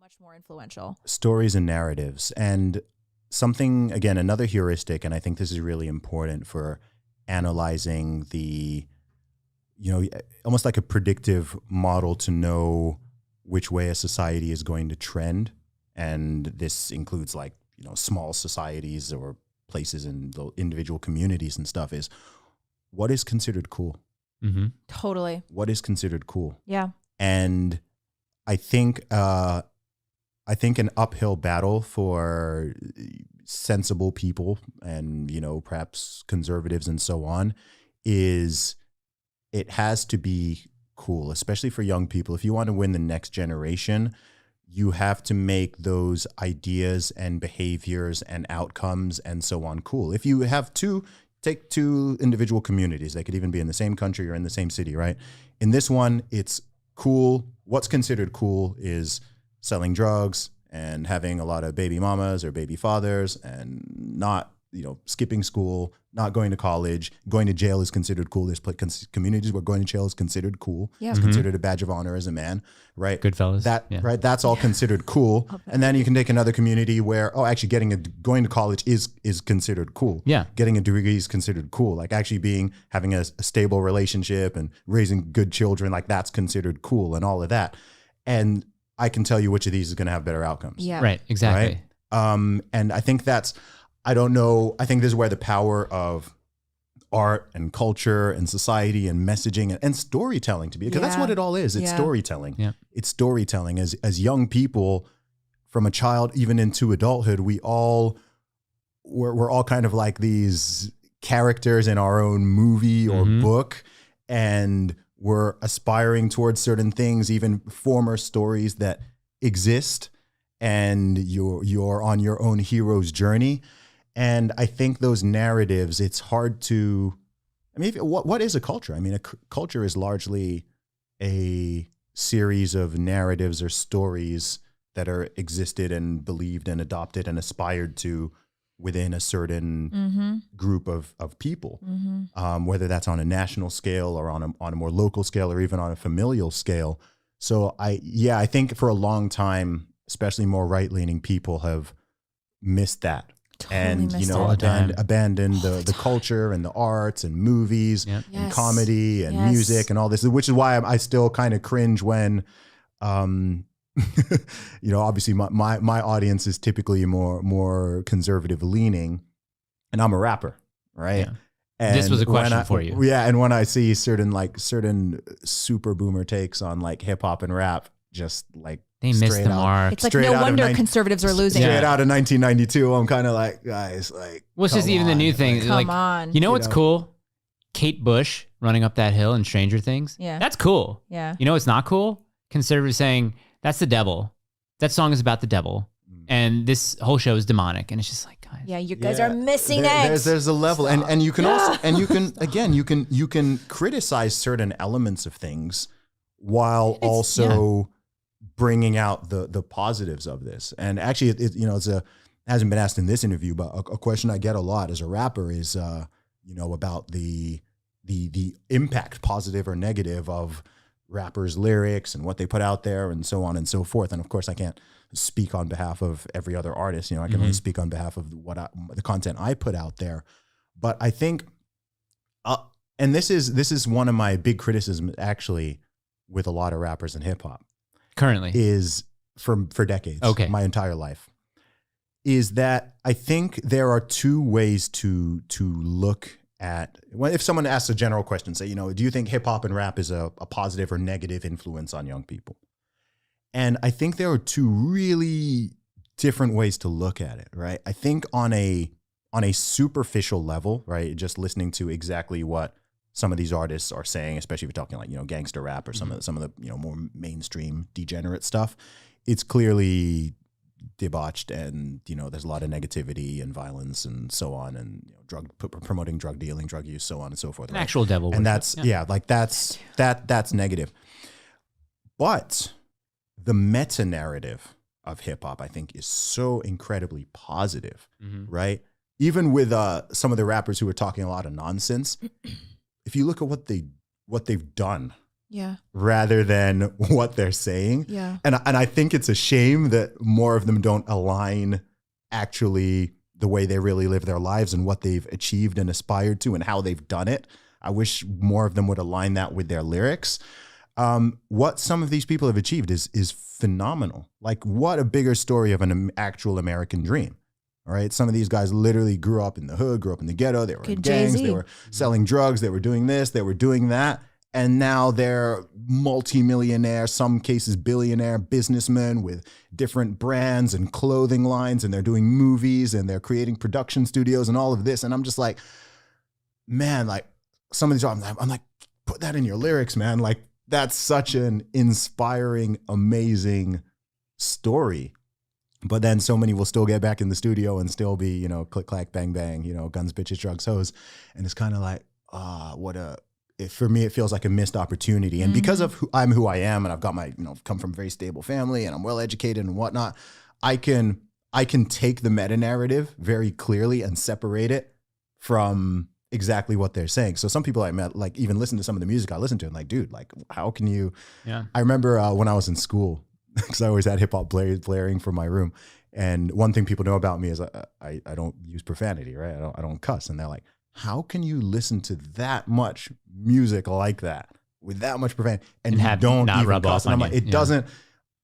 much more influential. Stories and narratives. And something, again, another heuristic, and I think this is really important for analyzing the, almost like a predictive model to know which way a society is going to trend. And this includes like, small societies or places in the individual communities and stuff, is what is considered cool? Mm-hmm. Totally. What is considered cool? Yeah. And I think an uphill battle for sensible people and, perhaps conservatives and so on is it has to be cool, especially for young people. If you want to win the next generation, you have to make those ideas and behaviors and outcomes and so on cool. If you have take two individual communities, they could even be in the same country or in the same city, right? In this one, it's cool. What's considered cool is selling drugs and having a lot of baby mamas or baby fathers and not, skipping school, not going to college. Going to jail is considered cool. There's communities where going to jail is considered cool. Yeah. It's considered a badge of honor as a man, right? Goodfellas. Right? That's all considered cool. And then you can take another community where, actually going to college is considered cool. Yeah. Getting a degree is considered cool. Like actually having a stable relationship and raising good children, like that's considered cool and all of that. And I can tell you which of these is going to have better outcomes. Yeah. Right. Exactly. Right? And I think I don't know. I think this is where the power of art and culture and society and messaging and storytelling to be, because that's what it all is. It's storytelling. Yeah. It's storytelling. As young people, from a child even into adulthood, we're all kind of like these characters in our own movie or book, and we're aspiring towards certain things, even former stories that exist, and you're on your own hero's journey. And I think those narratives, it's hard to, what is a culture? A culture is largely a series of narratives or stories that are existed and believed and adopted and aspired to within a certain group of people, whether that's on a national scale or on a more local scale or even on a familial scale. So I think for a long time, especially more right-leaning people have missed that. And abandoned the culture and the arts and movies and comedy and music and all this, which is why I still kind of cringe when obviously my audience is typically more conservative leaning, and I'm a rapper, right? Yeah. And this was a question for you. Yeah, and when I see certain super boomer takes on like hip hop and rap, just like they missed the mark. It's like no wonder conservatives are losing. Straight out of 1992, I'm kind of like, guys, like. Well, it's just even the new thing. Come on. You know what's cool? Kate Bush running up that hill in Stranger Things. Yeah. That's cool. Yeah. You know what's not cool? Conservatives saying, that's the devil. That song is about the devil. And this whole show is demonic. And it's just like, guys. Yeah, you guys are missing it. There's a level. And you can also, and you can criticize certain elements of things while also bringing out the positives of this. And actually, it hasn't been asked in this interview, but a question I get a lot as a rapper is, about the impact, positive or negative, of rappers' lyrics and what they put out there and so on and so forth. And of course, I can't speak on behalf of every other artist. I can only speak on behalf of the content I put out there. But I think, and this is one of my big criticisms actually with a lot of rappers in hip hop. Currently is for decades, my entire life, is that I think there are two ways to look at, if someone asks a general question, say, do you think hip hop and rap is a positive or negative influence on young people? And I think there are two really different ways to look at it, right? I think on a superficial level, right, just listening to exactly what some of these artists are saying, especially if you're talking like, gangster rap or some of the, more mainstream degenerate stuff, it's clearly debauched, and, there's a lot of negativity and violence and so on, and promoting drug dealing, drug use, so on and so forth. An actual devil. And that's, that's negative. But the meta narrative of hip hop, I think, is so incredibly positive, right? Even with some of the rappers who are talking a lot of nonsense, if you look at what they've done Yeah. rather than what they're saying. Yeah. And I think it's a shame that more of them don't align actually the way they really live their lives and what they've achieved and aspired to and how they've done it. I wish more of them would align that with their lyrics. What some of these people have achieved is phenomenal. Like, what a bigger story of an actual American dream. All right. Some of these guys literally grew up in the hood, grew up in the ghetto. They were in gangs. Jay-Z. They were selling drugs. They were doing this. They were doing that. And now they're multimillionaire, some cases billionaire businessmen with different brands and clothing lines. And they're doing movies and they're creating production studios and all of this. And I'm just like, man, like some of these, I'm like, put that in your lyrics, man. Like, that's such an inspiring, amazing story. But then so many will still get back in the studio and still be, you know, click, clack, bang, bang, you know, guns, bitches, drugs, hoes. And it's kind of like, for me, it feels like a missed opportunity. And because of I'm who I am and I've got my, you know, come from a very stable family and I'm well educated and whatnot, I can take the meta narrative very clearly and separate it from exactly what they're saying. So some people I met, like, even listen to some of the music I listen to and like, dude, like, how can you? Yeah. I remember when I was in school, because I always had hip hop blaring from my room. And one thing people know about me is I don't use profanity, right? I don't cuss. And they're like, how can you listen to that much music like that with that much profanity and you don't not even rub cuss? And I'm like, it doesn't.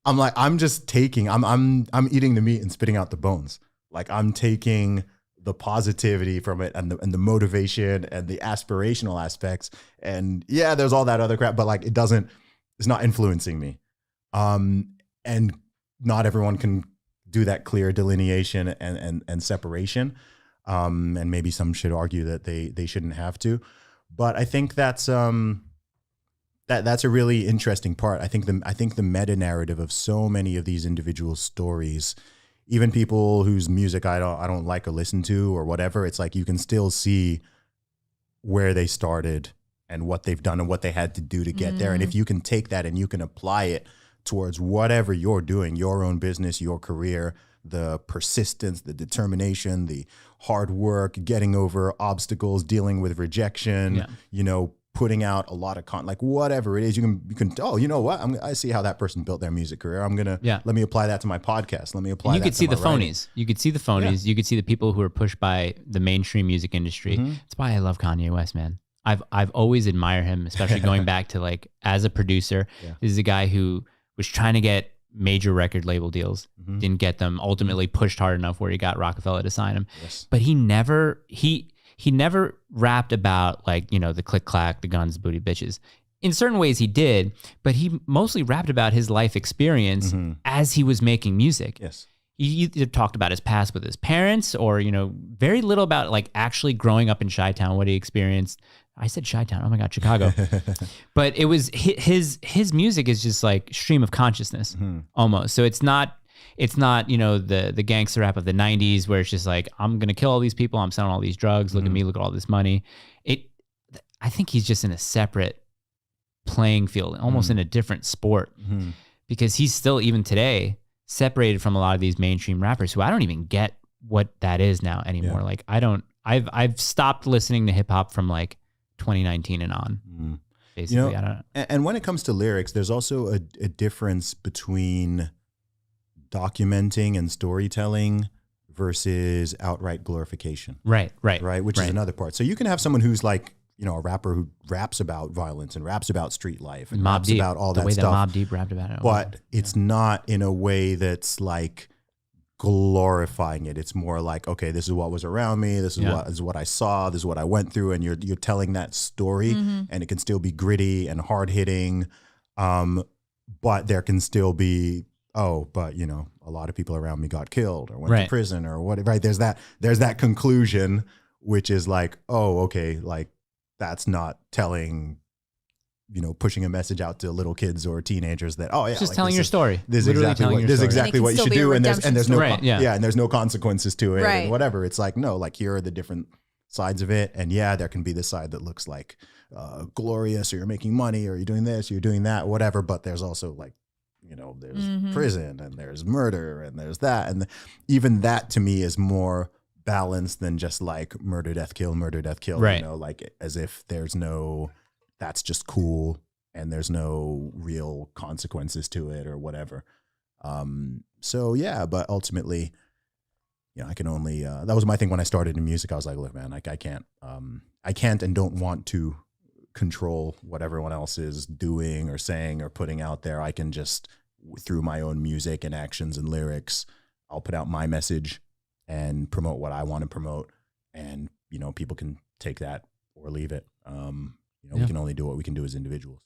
I'm like, I'm just taking. I'm eating the meat and spitting out the bones. Like, I'm taking the positivity from it and the motivation and the aspirational aspects. And yeah, there's all that other crap, but like, it's not influencing me. And not everyone can do that clear delineation and separation. And maybe some should argue that they shouldn't have to. But I think that's that's a really interesting part. I think the meta narrative of so many of these individual stories, even people whose music I don't like or listen to or whatever, it's like you can still see where they started and what they've done and what they had to do to get there. And if you can take that and you can apply it towards whatever you're doing, your own business, your career, the persistence, the determination, the hard work, getting over obstacles, dealing with rejection, you know, putting out a lot of like whatever it is, you can, oh, you know what? I see how that person built their music career. I'm going to, let me apply that to my podcast. Let me apply that to my writing. You could see the phonies. You could see the phonies. You could see the people who are pushed by the mainstream music industry. That's why I love Kanye West, man. I've always admired him, especially going back to like as a producer. This is a guy who was trying to get major record label deals, didn't get them, ultimately pushed hard enough where he got Rockefeller to sign him. But he never rapped about like, you know, the click clack, the guns, booty, bitches. In certain ways he did, but he mostly rapped about his life experience as he was making music. He either talked about his past with his parents or, you know, very little about like actually growing up in Chi-Town, what he experienced. I said Chi-Town. Oh my God, Chicago. But it was his music is just like stream of consciousness almost. So it's not, you know, the gangster rap of the 90s where it's just like, I'm going to kill all these people. I'm selling all these drugs. Look at me. Look at all this money. I think he's just in a separate playing field, almost in a different sport because he's still, even today, separated from a lot of these mainstream rappers who I don't even get what that is now anymore. Like I've stopped listening to hip hop from like 2019 and on. Basically, you know, I don't know. And when it comes to lyrics, there's also a difference between documenting and storytelling versus outright glorification. Right. Which is another part. So you can have someone who's like, you know, a rapper who raps about violence and raps about street life and raps about all that stuff. The way that Mobb Deep rapped about it. But it's not in a way that's like glorifying it. It's more like, okay, this is what was around me. This is what I saw. This is what I went through. And you're telling that story and it can still be gritty and hard hitting. But there can still be, but you know, a lot of people around me got killed or went to prison or whatever. Right. There's that conclusion, which is like, okay, like that's not telling, you know, pushing a message out to little kids or teenagers that, just like, telling your story. This is exactly what you should do. And there's no, and there's no consequences to it and whatever. It's like, no, like here are the different sides of it. And there can be this side that looks like glorious, or you're making money, or you're doing this, you're doing that, whatever. But there's also like, you know, there's prison and there's murder and there's that. And even that to me is more balanced than just like murder, death, kill, you know, like as if there's no, that's just cool. and there's no real consequences to it or whatever. So yeah, but ultimately, you know, I can only, that was my thing when I started in music. I was like, look, man, like I can't and don't want to control what everyone else is doing or saying or putting out there. I can just, through my own music and actions and lyrics, I'll put out my message and promote what I want to promote. And, you know, people can take that or leave it. You know, we can only do what we can do as individuals.